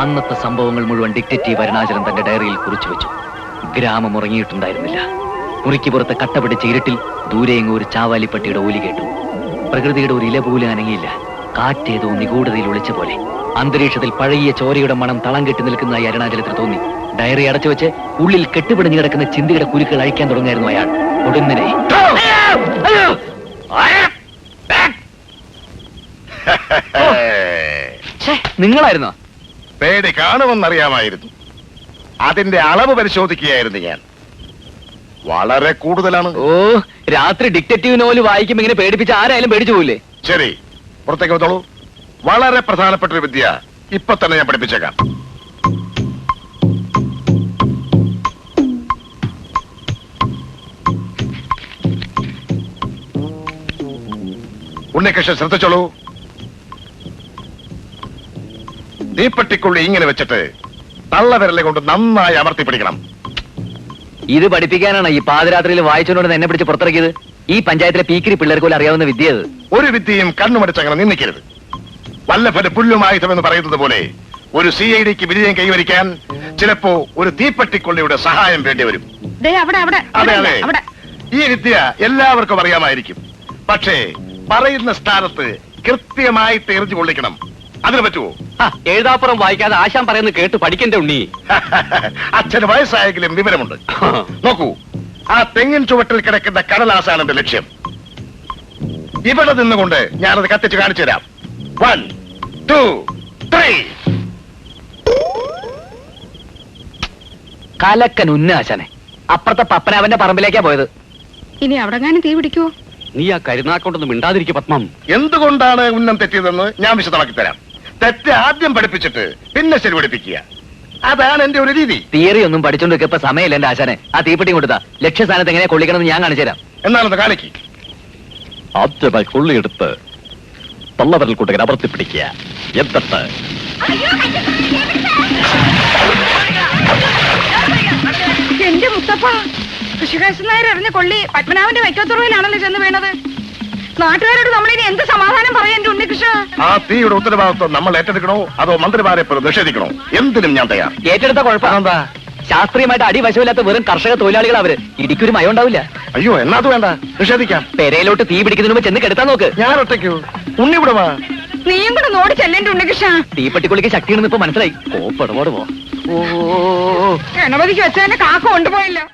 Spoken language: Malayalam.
അന്നത്തെ സംഭവങ്ങൾ മുഴുവൻ ഡിറ്റക്റ്റീവ് അരുണാചലൻ തന്റെ ഡയറിയിൽ കുറിച്ചു വെച്ചു. ഗ്രാമം ഉറങ്ങിയിട്ടുണ്ടായിരുന്നില്ല. മുറിക്ക് പുറത്ത് കട്ട പിടിച്ച ഇരുട്ടിൽ ദൂരെയെങ്ങും ഒരു ചാവാലിപ്പട്ടിയുടെ ഓലി കേട്ടു. പ്രകൃതിയുടെ ഒരു ഇല പോലും അനങ്ങിയില്ല. കാറ്റേതോ നിഗൂഢതയിൽ ഒളിച്ച പോലെ. അന്തരീക്ഷത്തിൽ പഴകിയ ചോരയുടെ മണം തളം കെട്ടി നിൽക്കുന്നതായി അരുണാചലത്തിന് തോന്നി. ഡയറി അടച്ചു വെച്ച് ഉള്ളിൽ കെട്ടുപിടിഞ്ഞു കിടക്കുന്ന ചിന്തയുടെ കുരുക്കൾ അഴിക്കാൻ തുടങ്ങായിരുന്നു അയാൾ. ഒടുന്നിനെ നിങ്ങളായിരുന്നോ? പേടി കാണുമെന്നറിയാമായിരുന്നു. അതിന്റെ അളവ് പരിശോധിക്കുകയായിരുന്നു ഞാൻ. വളരെ കൂടുതലാണ്. ഓ, രാത്രി ഡിറ്റക്റ്റീവ് നോവൽ വായിക്കുമ്പോ ഇങ്ങനെ പേടിപ്പിച്ച ആരായാലും പേടിച്ചു പോയില്ലേ? ശരി, പുറത്തേക്ക് വന്നോളൂ. വളരെ പ്രധാനപ്പെട്ട ഒരു വിദ്യ ഇപ്പൊ തന്നെ ഞാൻ പഠിപ്പിച്ചേക്കാം. ഉണ്ണികൃഷ്ണൻ ശ്രദ്ധിച്ചോളൂ. തീപ്പെട്ടിക്കുള്ളി ഇങ്ങനെ വെച്ചിട്ട് തള്ളവിരലെ കൊണ്ട് നന്നായി അമർത്തി പിടിക്കണം. ഇത് പഠിപ്പിക്കാനാണ് ഈ പാതിരാത്രിയിൽ വായിച്ചുകൊണ്ട് എന്നെ പിടിച്ച് പുറത്തിറക്കിയത്? ഈ പഞ്ചായത്തിലെ പീക്കിരി പിള്ളേർക്ക് പോലും അറിയാവുന്ന വിദ്യ അത്. ഒരു വിദ്യയും കണ്ണുമടിച്ചങ്ങനെ നിന്നിക്കരുത്. വല്ലഭന് പുല്ലുമായുധം എന്ന് പറയുന്നത് പോലെ ഒരു CIDക്ക് വിജയം കൈവരിക്കാൻ ചിലപ്പോ ഒരു തീപ്പെട്ടിക്കൊള്ളിയുടെ സഹായം വേണ്ടി വരും. അതെ അതെ, ഈ വിദ്യ എല്ലാവർക്കും അറിയാമായിരിക്കും. പക്ഷേ പറയുന്ന സ്ഥാനത്ത് കൃത്യമായി എറിഞ്ഞു കൊള്ളിക്കണം. അതിന് പറ്റുമോ? എഴുതാപ്പുറം വായിക്കാതെ ആശാൻ പറയുന്നത് കേട്ട് പഠിക്കണ്ടേ ഉണ്ണി? അച്ഛന് വയസ്സായെങ്കിലും വിവരമുണ്ട്. നോക്കൂ, ആ തെങ്ങിൻ ചുവട്ടിൽ കിടക്കുന്ന കടലാസാണ് എന്റെ ലക്ഷ്യം. ഇവിടെ നിന്നുകൊണ്ട് ഞാനത് കത്തിച്ച് കാണിച്ചു തരാം. 1, 2, 3. കലക്കൻ ഉന്നാശാനെ. അപ്പുറത്തെ പപ്പനാവന്റെ പറമ്പിലേക്കാ പോയത്. ഇനി അവിടെ തീ പിടിക്കുവോ? നീ ആ കരുനാക്കൊണ്ടൊന്നും മിണ്ടാതിരിക്കും പത്മം. എന്തുകൊണ്ടാണ് ഉന്നം തെറ്റിയതെന്ന് ഞാൻ വിശദമാക്കി തരാം. തെറ്റ് ആദ്യം പഠിപ്പിച്ചിട്ട് പിന്നെ ശരി പഠിപ്പിക്കുക. അതാണ് എന്റെ ഒരു രീതി. തിയറി ഒന്നും പഠിച്ചോണ്ട് ഇപ്പൊ സമയമില്ല എന്റെ ആശാനെ. ആ തീപ്പെട്ടി കൊടുത്താ ലക്ഷ്യസ്ഥാനത്ത് എങ്ങനെ കൊള്ളിക്കണമെന്ന് ഞാൻ കാണിച്ചു തരാം. എന്നാലൊന്ന് കാണിക്ക്. ആദ്യമായി കൊള്ളിയെടുത്ത് തള്ളവരൽ കൂട്ടകൻ അമർത്തി പിടിക്കുക. എന്നിട്ട് എന്റെ മുത്തപ്പ, കൃഷികാശൻ നായർ എറിഞ്ഞ കൊള്ളി പത്മനാഭന്റെ വൈക്കത്തുറവിലാണല്ലോ ചെന്ന് വീണത്. നാട്ടുകാരോട് നമ്മളിനി എന്ത് സമാധാനം പറയാൻ എന്റെ ഉണ്ണികൃഷ്ണ? ആ തീയുടെ ഉത്തരവാദിത്വം നമ്മൾ ഏറ്റെടുക്കണോ അതോ മന്ത്രിമാരെ പോലും നിഷേധിക്കണോ? എന്തിനും ഞാൻ തയ്യാർ. ഏറ്റെടുത്ത കുഴപ്പം എന്താ? ശാസ്ത്രീയമായിട്ട് അടിവശമില്ലാത്ത വെറും കർഷക തൊഴിലാളികൾ അവര്. ഇടിക്കൊരു മയം ഉണ്ടാവില്ല. അയ്യോ, എന്നാ അത് വേണ്ട, നിഷേധിക്കാം. പെരയിലോട്ട് തീ പിടിക്കുന്നതിന് മുമ്പ് ചെന്ന് കെടുത്താൻ നോക്ക്. ഞാൻ ഒറ്റയ്ക്കോ? ഉണ്ണിവിടവാ. നീയും കൂടെ നോടി ചെല്ലേന്റെ ഉണ്ണികൃഷ്ണ. തീപ്പെട്ടിക്കുള്ളിക്ക് ശക്തിയാണെന്ന് ഇപ്പൊ മനസ്സിലായി. കോപ്പടപാട് പോ. ഗണപതിക്ക് വെച്ചതിന്റെ കാക്ക കൊണ്ടുപോയല്ലോ.